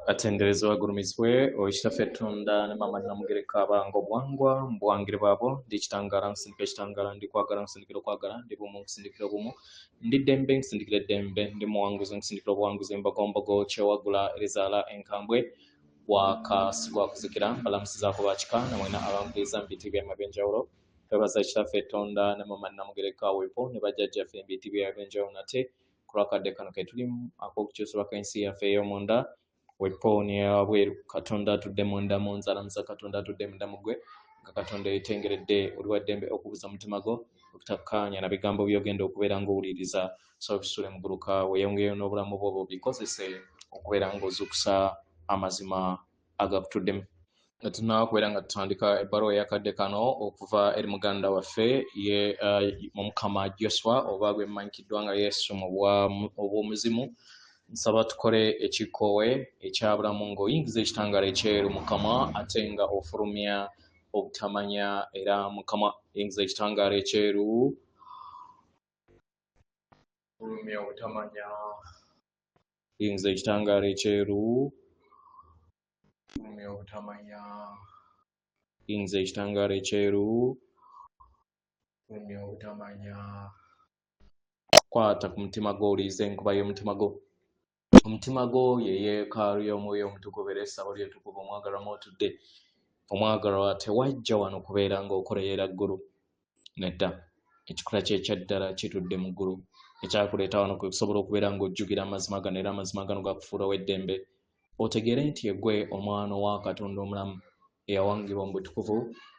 Atendereza bagurumizwe oishitaffe Tonda ne mama namugereka abango bwangwa mbwangire babo ndichitangara nsindika chitangara ndikwagala nsindikira okwagala ndi bumu nsindikira bumu ndi dembe nsindikira dembe ndi muwanguzi nsindikira obuwanguzi mbagombogo kyewagula erizala enkambwe wakasigwa kuzikira balamusizaako bakika namwena abampuliriza mbitibwa eby'enjawulo twebaza kitaffe Tonda ne mama namugereka wepo ne bajjajjaffe embitibwa eby'enjawulo nate kulwakadde kano ketulimu ak'okukyusa ensi yaffe ey'omunda weponi abweru Katonda atudde munda mu nzalamuza Katonda atudde munda mugwe nga Katonda yetengeredde oli waddembe okubuza mutima gwo okutakkaanya na bigambo byogenda okubeera ng'owuliriza so bisule muguluka weyongeyo n'obulamu bwo bikozese okubeera ng'ozuukusa amazima agakutuddemu nga tunaakubeera nga tutandika ebbaluwa eyakadde kano okuva eri muganda waffe ye Mukama Joshua oba gwe mmanyikiddwa nga Yesu mu obw'omuzimu nsaba tukole ekikoowe ekyabulamu ng'oyingiza ekitangala ekyeru Mukama ate nga ofulumya obutamanya era Mukama yingiza ekitangala ekyeru fulumya obutamanya yingiza ekitangala ekyeru fulumya obutamanya yingiza ekitangala ekyeru fulumya obutamanya kwata ku mutima gwo oliiza enkuba y'omutima gwo omutima gwo ye yeekaalu y'omwoyo omutukuvu era essabo ly'etukuvu omwagalwa mw'otudde omwagalwa tewajja wano kubeera ng'okoleera ggulu nedda ekikula kye ekyaddala kitudde mu ggulu ekyakuleeta wano kusobola okubeera ng'ojjukira amazima gano era amazima gano gakufuula w'eddembe otegeere nti yeggwe omwana wa Katonda omulamu eyawangibwa mu butukuvu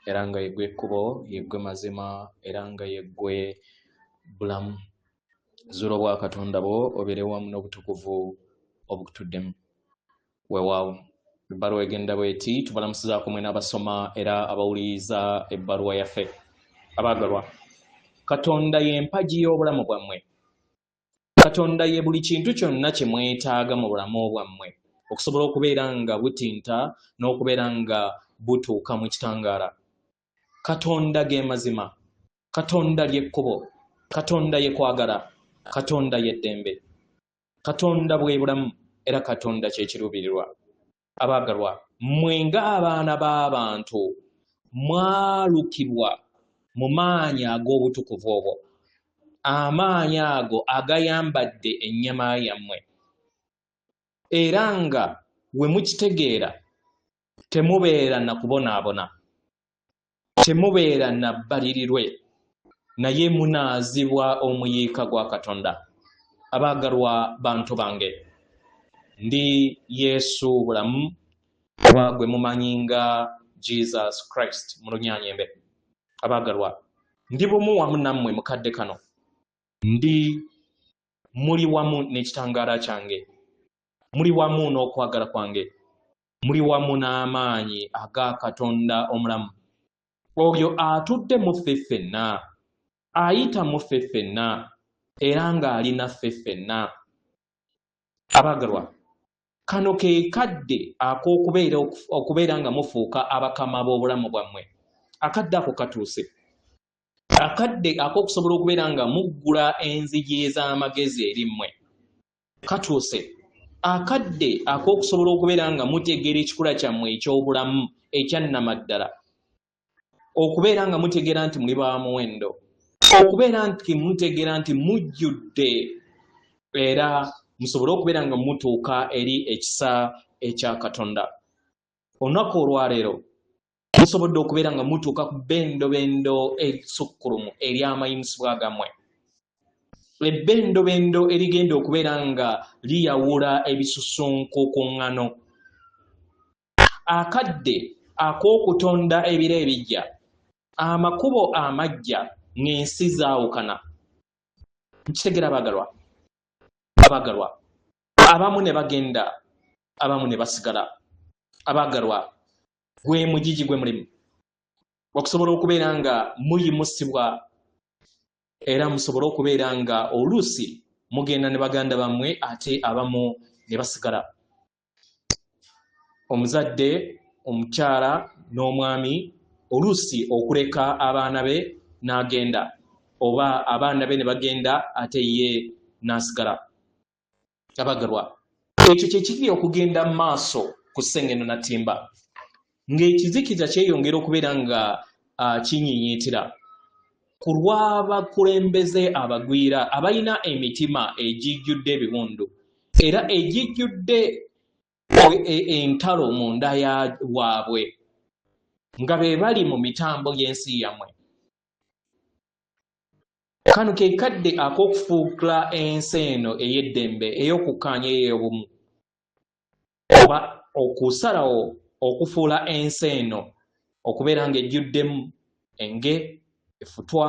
era nga yeggwe ekkubo yeggwe mazima era nga yeggwe bulamu zuula obwa Katonda bwo obeere wamu n'obutukuvu obukutuddemu weewaawo ebbaluwa egenda bweti tubalamusizaako mwena abasoma era abawuliriza ebbaluwa yaffe abaagalwa Katonda ye mpagi y'obulamu bwammwe Katonda ye buli kintu kyonna kye mwetaaga mu bulamu bwammwe okusobola okubeera nga butinta n'okubeera nga butuuka mu kitangaala Katonda ge mazima Katonda ly'ekkubo Katonda ye kwagala Katonda yeddembe Katonda bwe bulamu era Katonda kye kiruubirirwa abaagalwa mmwe ng'abaana b'abantu mwalukirwa mu maanyi ag'obutukuvu obwo amaanyi ago agayambadde ennyama yammwe era nga we mukitegeera temubeera na kubonaabona temubeera na bbalirirwe naye munaazibwa omuyiika gwa Katonda abaagalwa bantu bange ndi Yesu bulamu oba gwe mumanyi nga Jesus Christ mu lunyaanyembe abaagalwa ndi bumu wamu nammwe mukadde kano muli wamu n'ekitangaala kyange muli wamu n'okwagala kwange muli wamu n'amaanyi aga Katonda omulamu oyo atudde mu ffe ffenna ayita mu ffe ffenna era ng'ali naffe ffenna abaagalwa kano ke kadde ak'okubeera nga mufuuka abakama b'obulamu bwammwe akadde ako katuuse akadde ak'okusobola okubeera nga muggula enzigi ez'amagezi eri mmwe katuuse akadde ak'okusobola okubeera nga mutegeera ekikula kyammwe eky'obulamu ekyannamaddala okubeera nga mutegeera nti muli ba muwendo okubeera nti mutegeera nti mujjudde era musobole okubeera nga mutuuka eri ekisa ekya Katonda olunaku olwaleero musobodde okubeera nga mutuuka ku bbendobendo erisukkulumu ery'amayimusibwa gammwe ebbendobendo erigenda okubeera nga liyawula ebisusunku ku ŋŋano akadde ak'okutonda ebiro ebijja amakubo amajja ng'ensi zaawukana nkitegeera abaagalwa abamu ne bagenda abamu ne basigala abaagalwa gwe mugigi gwe mulimu okusobola okubeera nga muyimusibwa era musobole okubeera nga oluusi mugenda ne baganda bammwe ate abamu ne basigala omuzadde omukyala n'omwami oluusi okuleka abaana be n'agenda oba abaana be ne bagenda ate ye n'asigala abaagalwa ekyo kye kiri okugenda mu maaso ku Ssengeno Natimba ng'ekizikiza kyeyongera okubeera nga kinyiinyiitira ku lw'abakulembeze abagwira abalina emitima egijjudde ebiwundu era egijjudde entalo munda waabwe nga be bali mu mitambo y'ensi yammwe. Kano ke kadde ak'okufuukula ensi eno ey'eddembe ey'okukkaanya ey'obumu oba okusalawo okufuula ensi eno okubeera ng'ejjuddemu enge efutwa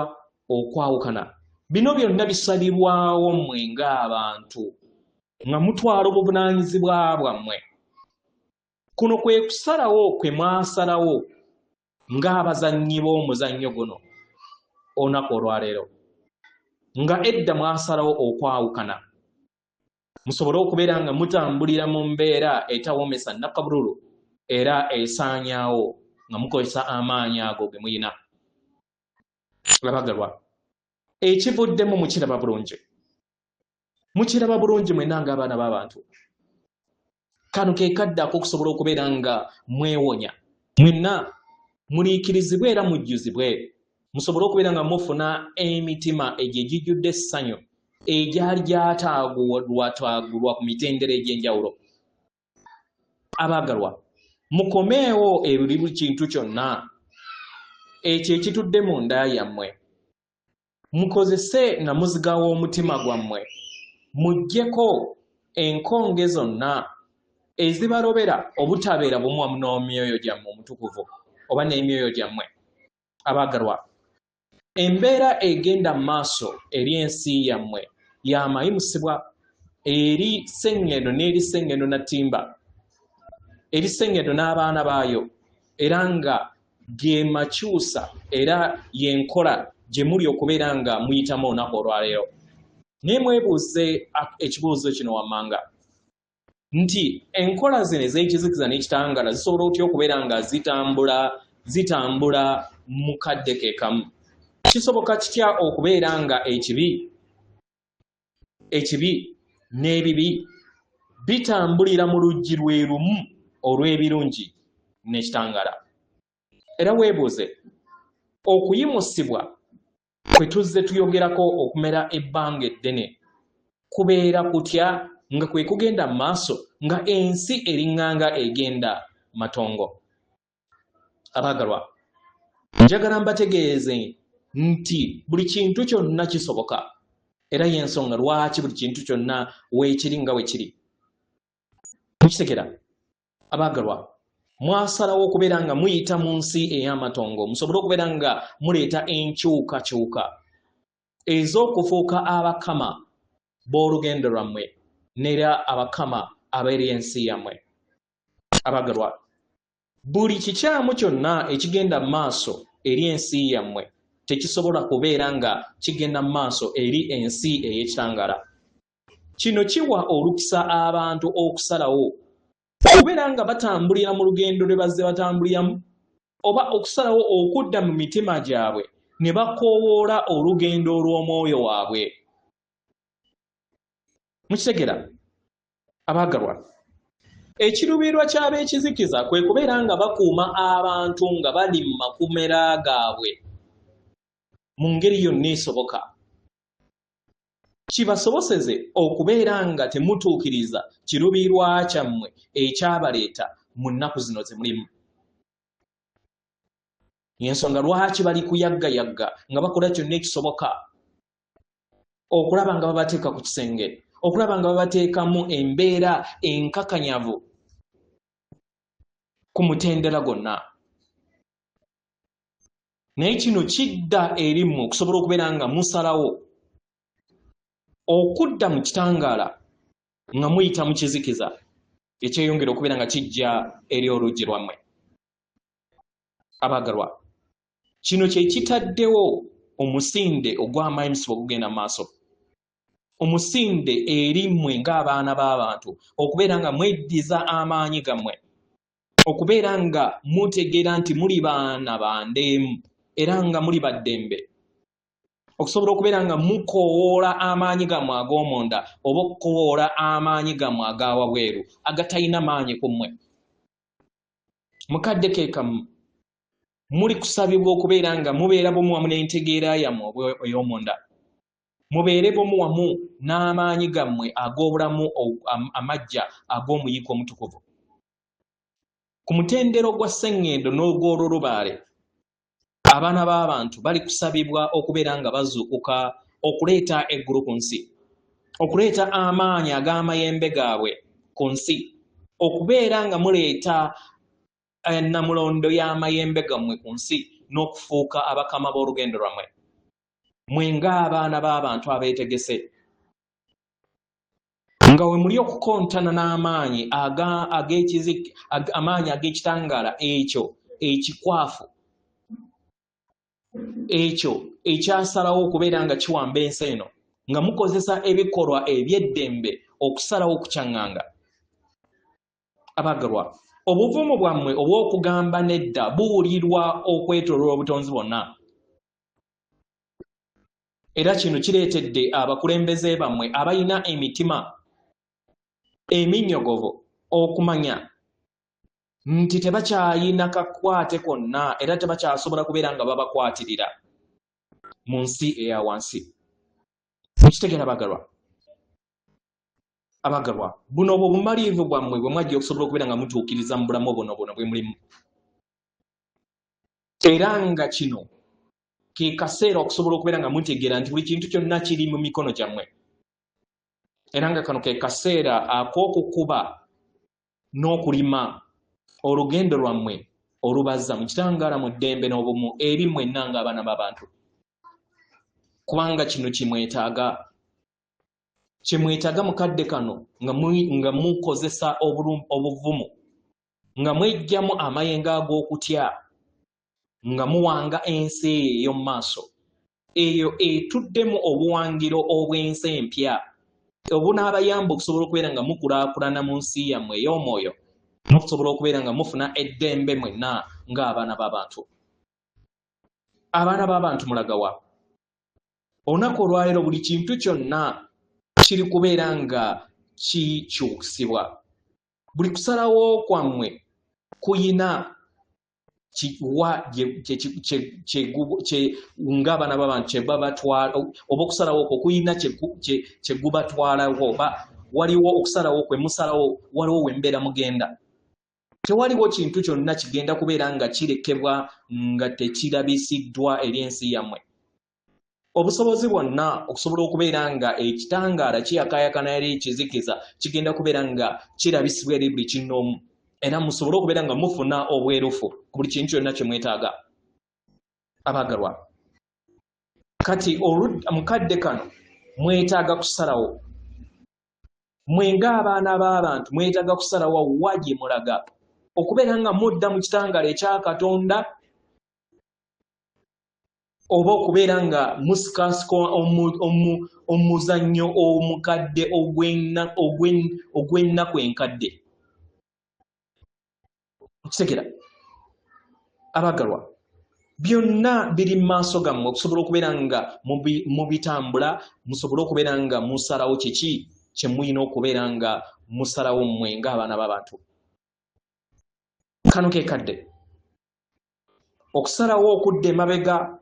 okwawukana. Bino byonna bisalirwawo mmwe ng'abantu nga mutwala obuvunaanyizibwa bwammwe. Kuno kwe kusalawo kwe mwasalawo ng'abazannyi b'omuzannyo guno olunaku olwaleero nga edda mwasalawo okwawukana musobole okubeera nga mutambulira mu mbeera etawoomesa nnakabululu era esaanyaawo nga mukozesa amaanyi ago ge muyina. Abagalwa, ekivuddemu mukiraba bulungi. Mukiraba bulungi mwenna ng'abaana b'abantu. Kano ke kadde ak'okusobola okubeera nga mwewonya. Mwenna muliikirizibwe era mujjuzibwe. Musobole okubeera nga mufuna emitima egyo egijjudde essanyu egyali gyataagulwataagulwa ku mitendera egy'enjawulo. Abaagalwa, mukomeewo buli kintu kyonna ekyo ekitudde mu nda yammwe. Mukozese na muziga w'omutima gwammwe. Muggyeko enkonge zonna ezibalobera obutabeera bumu wamu n'emyoyo gyammwe omutukuvu oba n'emyoyo gyammwe. Abaagalwa, embeera egenda mu maaso eri ensi yammwe y'amayimusibwa eri Ssengeno n'eri Ssengeno Natimba, eri Ssengeno n'abaana baayo, era nga ge makyusa era y'enkola gye muli okubeera nga muyitamu olunaku olwaleero. Naye mwebuuze ekibuuzo kino wammanga nti enkola zino ez'ekizikiza n'ekitangaala zisobola otya okubeera nga zitambula mu kadde ke kamu? Kisoboka kitya okubeera nga ekibi n'ebibi bitambulira mu luggi lwe lumu olw'ebirungi n'ekitangaala? Era weebuuze okuyimusibwa kwe tuzze tuyogerako okumera ebbanga eddene kubeera kutya nga kwe kugenda mu maaso nga ensi eriŋŋanga egenda matongo? Abaagalwa, njagala mbategeeze nti buli kintu kyonna kisoboka era y'ensonga lwaki buli kintu kyonna weekiri nga we kiri. Mukitegera? Abaagalwa, mwasalawo okubeera nga muyita mu nsi ey'amatongo musobole okubeera nga muleeta enkyukakyuka ez'okufuuka abakama b'olugendo lwammwe n'era abakama ab'eri ensi yammwe. Abaagalwa, buli kikyamu kyonna ekigenda mu maaso eri ensi yammwe tekisobola kubeera nga kigenda mu maaso eri ensi ey'ekitangaala. Kino kiwa olukisa abantu okusalawo okubeera nga batambulira mu lugendo lwe bazze batambuliramu oba okusalawo okudda mu mitima gyabwe ne bakoowoola olugendo olw'omwoyo waabwe. Mukitegera? Abaagalwa, ekiruubirirwa ky'abeekizikiza kwe kubeera nga bakuuma abantu nga bali mu makumera gaabwe mu ngeri yonna esoboka. Kibasoboseze okubeera nga temutuukiriza kiruubirirwa kyammwe ekyabaleeta mu nnaku zino ze mulimu. Y'ensonga lwaki bali kuyaggayagga nga bakola kyonna ekisoboka okulaba nga babateeka ku kisenge, okulaba nga babateekamu embeera enkakanyavu ku mutendera gonna. Naye kino kidda eri mmwe okusobola okubeera nga musalawo okudda mu kitangaala nga muyita mu kizikiza ekyeyongera okubeera nga kijja eri oluggi lwammwe. Abaagalwa, kino kye kitaddewo omusinde ogw'amayimusibwa ogugenda mu maaso, omusinde eri mmwe ng'abaana b'abantu okubeera nga mweddiza amaanyi gammwe, okubeera nga mutegeera nti muli baana ba ndeemu era nga muli baddembe, okusobola okubeera nga mukowoola amaanyi gammwe ag'omunda oba okukowoola amaanyi gammwe agawabweru agatalina maanyi ku mmwe. Mukadde ke kamu muli kusabibwa okubeera nga mubeera bumu wamu n'entegeera yammwe ey'omunda, mubeere bumu wamu n'amaanyi gammwe ag'obulamu amajja ag'omuyiko omutukuvu. Ku mutendero gwa sseŋŋendo n'ogw'olulubaale, abaana b'abantu bali kusabibwa okubeera nga bazuukuka okuleeta eggulu ku nsi, okuleeta amaanyi ag'amayembe gaabwe ku nsi, okubeera nga muleeta namulondo y'amayembe gammwe ku nsi n'okufuuka abakama b'olugendo lwammwe. Mwe ng'abaana b'abantu abeetegese nga we muli okukontana n'amaanyi amaanyi ag'ekitangaala ekyo ekikwafu, ekyo ekyasalawo okubeera nga kiwamba ensi eno, nga mukozesa ebikolwa eby'eddembe okusalawo okukyaŋŋanga. Abaagalwa, obuvumu bwammwe obw'okugamba nedda buwulirwa okwetooloola obutonzi bwonna. Era kino kireetedde abakulembeze bammwe abalina emitima eminyogovu okumanya nti tebakyayina kakwate konna era tebakyasobola kubeera nga babakwatirira mu nsi eya wansi. Mukitegeera abaagalwa? Abaagalwa, buno obwo bumaliivu bwammwe bwe mwajja okusobola okubeera nga mutuukiriza mu bulamu buno bwe mulimu. Era nga kino ke kaseera okusobola okubeera nga mutegeera nti buli kintu kyonna kiri mu mikono gyammwe. Era nga kano ke kaseera ak'okukuba n'okulima olugendo lwammwe olubaza mu kitangaala mu ddembe n'obumu eri mwenna ng'abaana b'abantu. Kubanga kino kimwetaaga mukadde kano nga mukozesa obuvumu, nga mwejjamu amayengo ag'okutya, nga muwanga ensi ey'omu maaso, eyo etuddemu obuwangiro obw'ensi empya obunaabayamba okusobola okubeera nga mukulaakulana mu nsi yammwe ey'omwoyo n'okusobola okubeera nga mufuna eddembe mwenna ng'abaana b'abantu. Abaana b'abantu mulagawa, olunaku olwaleero buli kintu kyonna kiri kubeera nga kikyusibwa. Buli kusalawo kwammwe kuyina ng'abaana b'abantu kye babatwala, oba okusalawo okwo kuyina kye gubatwalawo, oba waliwo okusalawo kwe musalawo, waliwo we mbeera mugenda. Tewaliwo kintu kyonna kigenda kubeera nga kirekebwa nga tekirabisiddwa eri ensi yammwe. Obusobozi bwonna okusobola okubeera nga ekitangaala kiyakaayakana eri ekizikiza kigenda kubeera nga kirabisibwa eri buli kinnoomu, era musobole okubeera nga mufuna obwerufu ku buli kintu kyonna kye mwetaaga. Abaagalwa, kati mukadde kano mwetaaga kusalawo. Mwe ng'abaana b'abantu mwetaaga kusalawo wa gye mulaga, okubeera nga mudda mu kitangaala ekya Katonda oba okubeera nga musikasika omuzannyo omukadde ogw'ennaku enkadde. Kitegera abaagalwa, byonna biri mu maaso gammwe okusobola okubeera nga mubitambula, musobole okubeera nga musalawo kiki kye mulina okubeera nga musalawo mmwe ng'abaana b'abantu. Kano ke kadde okusalawo okudda emabega,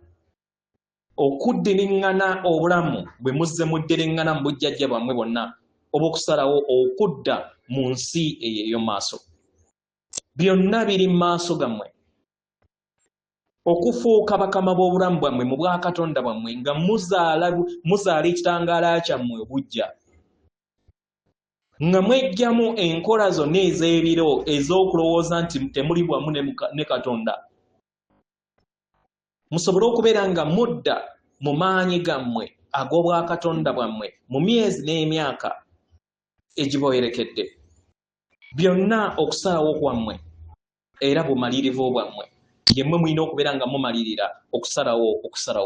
okuddiriŋŋana obulamu bwe muzze muddiriŋŋana mu bujjajja bwammwe bwonna, oba okusalawo okudda mu nsi eyo ey'omu maaso. Byonna biri mu maaso gammwe. Okufuuka bakama b'obulamu bwammwe mu bwa Katonda bwammwe nga muzaala ekitangaala kyammwe obujja, nga mwejjamu enkola zonna ez'ebiro ez'okulowooza nti temuli bwamu ne Katonda. Musobole okubeera nga mudda mu maanyi gammwe ag'obwakatonda bwammwe mu myezi n'emyaka egiboyerekedde. Byonna okusalawo kwammwe era bumalirivu bwammwe, yemmwe mulina okubeera nga mumalirira okusalawo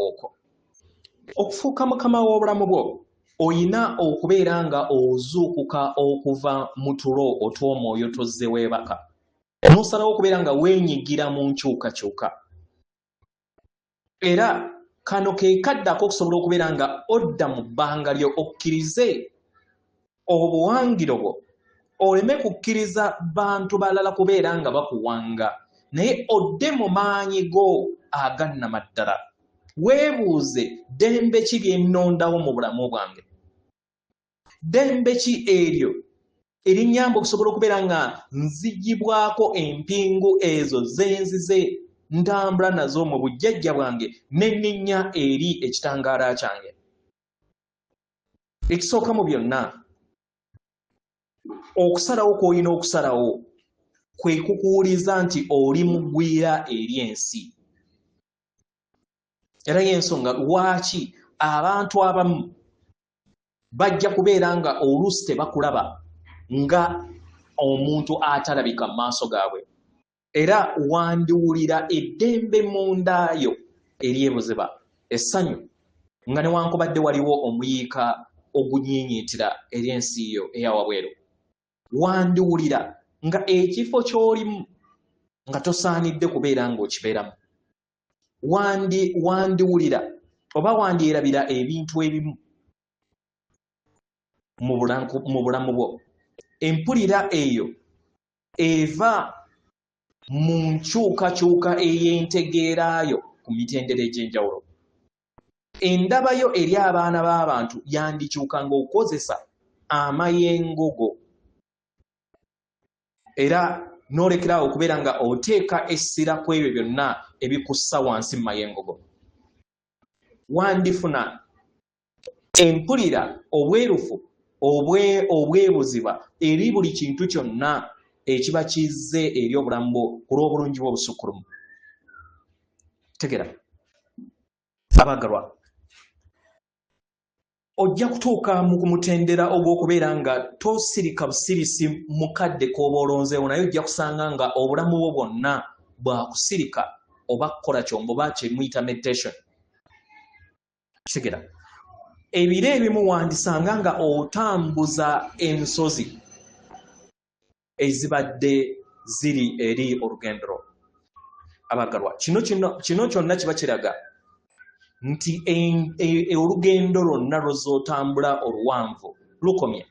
okwo. Okufuuka mukama w'obulamu bwo, oyina okubeera nga ozuukuka okuva mu tulo otw'omwoyo tozze weebaka, n'osalawo okubeera nga weenyigira mu nkyukakyuka. Era kano ke kaddako okusobola okubeera nga odda mu bbanga lyo okkirize obuwangiro bwo oleme kukkiriza bantu balala kubeera nga bakuwanga naye odde mu maanyi go agannamaddala weebuuze ddembe ki lyennondawo mu bulamu bwange ddembe ki eryo erinnyamba okusobola okubeera nga nzigibwako empingu ezo zenzize ntambula nazo mu bujjajja bwange n'enninnya eri ekitangaala kyange ekisooka mu byonna okusalawo kw'olina okusalawo kwe kukuwuliza nti oli mugwira eri ensi era y'ensonga lwaki abantu abamu bajja kubeera nga oluusi tebakulaba nga omuntu atalabika mu maaso gaabwe era wandiwulira eddembe mundaayo eryebuziba essanyu nga newankubadde waliwo omuyiika ogunyiinyiitira eri ensi yo eyawabweru wandiwulira nga ekifo ky'olimu nga tosaanidde kubeera ng'okibeeramu wandiwulira oba wandyerabira ebintu ebimu mu bulamu bwo empulira eyo eva mu nkyukakyuka ey'entegeeraayo ku mitendera egy'enjawulo endabayo eri abaana b'abantu yandikyuka ng'okozesa amayengo go era n'olekeraawo okubeera nga oteeka essira ku ebyo byonna ebikussa wansi mu mayengo go wandifuna empulira obwerufu obwebuziba eri buli kintu kyonna ekiba kizze eri obulamu bwo ku lw'obulungi bw'obusukkulumu tegera abagalwa ojja kutuuka mu kumutendera ogw'okubeera nga tosirika busirisi mukadde k'oba olonzeewo naye ojja kusanga nga obulamu bwo bwonna bwakusirika oba kukola kyombo oba kyemuyita meditation kitegera ebiro ebimu wandisanga nga otambuza ensozi ezibadde ziri eri olugendo lwo abagalwa kino kyonna kiba kiraga nti olugendo lwonna lw'ozootambula oluwanvu lukomye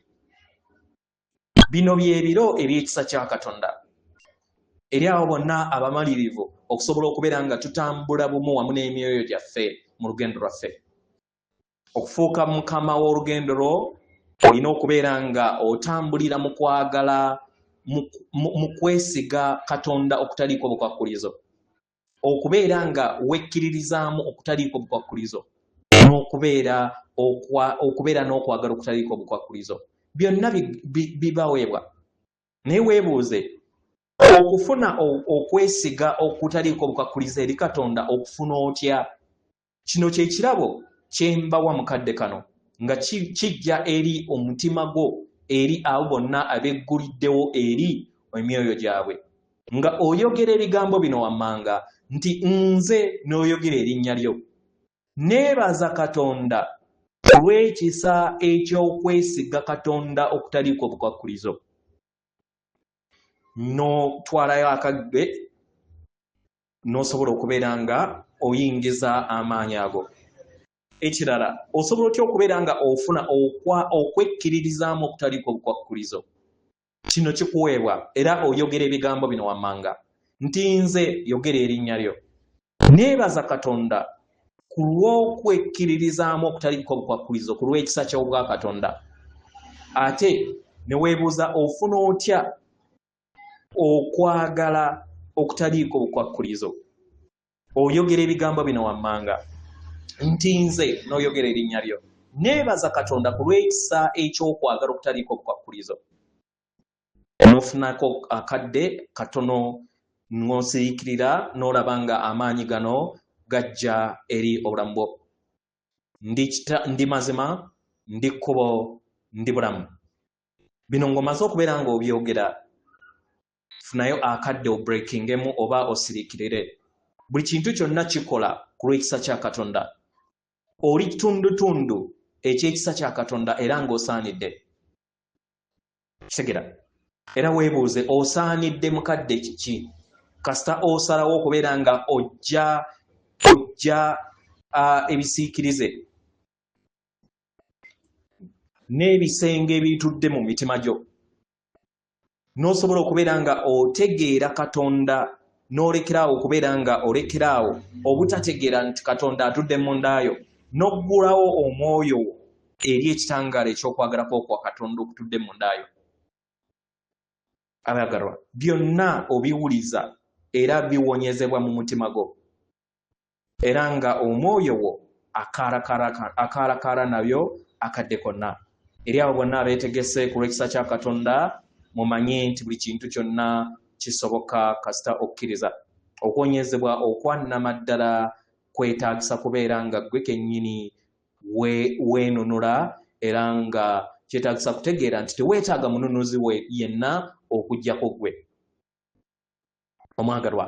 bino byebiro eby'ekisa kya Katonda eri abo bonna abamalirivu okusobola okubeera nga tutambula bumu wamu n'emyoyo gyaffe mu lugendo lwaffe okufuuka mukama w'olugendo lwo olina okubeera nga otambulira mu kwagala mu kwesiga Katonda okutaliiko bukwakkulizo okubeera nga wekkiririzaamu okutaliiko bukwakkulizo n'okubeera n'okwagala okutaliiko bukwakkulizo byonna bibaweebwa naye weebuuze okufuna okwesiga okutaliiko bukwakkulizo eri Katonda okufuna otya kino kye kirabo kyembawa mukadde kano nga kijja eri omutima gwo eri abo bonna abegguliddewo eri emyoyo gyabwe nga oyogera ebigambo bino wammanga nti nze n'oyogera erinnya lyo neebaza Katonda olw'ekisa eky'okwesiga Katonda okutaliiko bukwakkulizo n'otwalayo akagge n'osobola okubeera nga oyingiza amaanyi ago ekirala osobola otya okubeera nga ofuna okwekkiririzaamu okutaliiko bukwakkulizo kino kikuweebwa era oyogera ebigambo bino wammanga nti nze yogera erinnya lyo neebaza Katonda ku lw'okwekkiririzaamu okutaliiko bukwakkulizo ku lw'ekisa ky'obwa Katonda ate ne weebuuza ofuna otya okwagala okutaliiko bukwakkulizo oyogera ebigambo bino wammanga nti nze n'oyogera erinnya lyo neebaza Katonda ku lw'ekisa eky'okwagala okutaliiko bukwakkulizo n'ofunako akadde katono n'osiriikirira n'olaba nga amaanyi gano gajja eri obulamu bwo ndi mazima ndi kkubo ndi bulamu bino ng'omaze okubeera ng'obyogera funayo akadde obreakingemu oba osiriikirire buli kintu kyonna kikola ku lw'ekisa kya Katonda oli kitundutundu eky'ekisa kya Katonda era ng'osaanidde kitegera era weebuuze osaanidde mukadde kiki kasita osalawo okubeera nga ojja ebisiikirize n'ebisenge ebitudde mu mitima gyo n'osobola okubeera nga otegeera Katonda n'olekeraawo okubeera nga olekeraawo obutategeera nti Katonda atudde mundaayo n'oggulawo omwoyo eri ekitangaala ekyokwagala kwa Katonda okutudde mundaayo. Abagalwa, byonna obiwuliza era biwonyezebwa mu mutima gwo era nga omwoyo wo akaalakaala nabyo akadde konna. Eri abo bonna abeetegese ku lw'ekisa kya Katonda mumanye nti buli kintu kyonna kisoboka kasita okkiriza. Okuwonyezebwa okwannamaddala kwetaagisa kubeera nga ggwe kennyini weenunula era nga kyetaagisa kutegeera nti teweetaaga mununuzi we yenna okuggyako ggwe. Omwagalwa,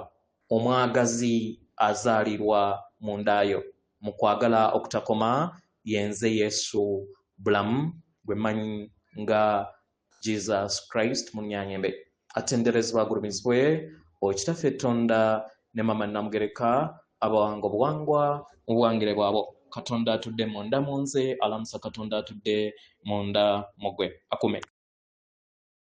omwagazi azaalirwa mundaayo mu kwagala okutakoma yenze Yesu bulamu gwe mmanyi nga Jesus Christ Munyanyembe. Atenderezebwa agulumizibwe Okitaffe Tonda ne Mama Namugereka abawanga obuwangwa mu buwangire bwabo. Katonda atudde munda mu nze, alamusa Katonda atudde munda mu gwe. Akume.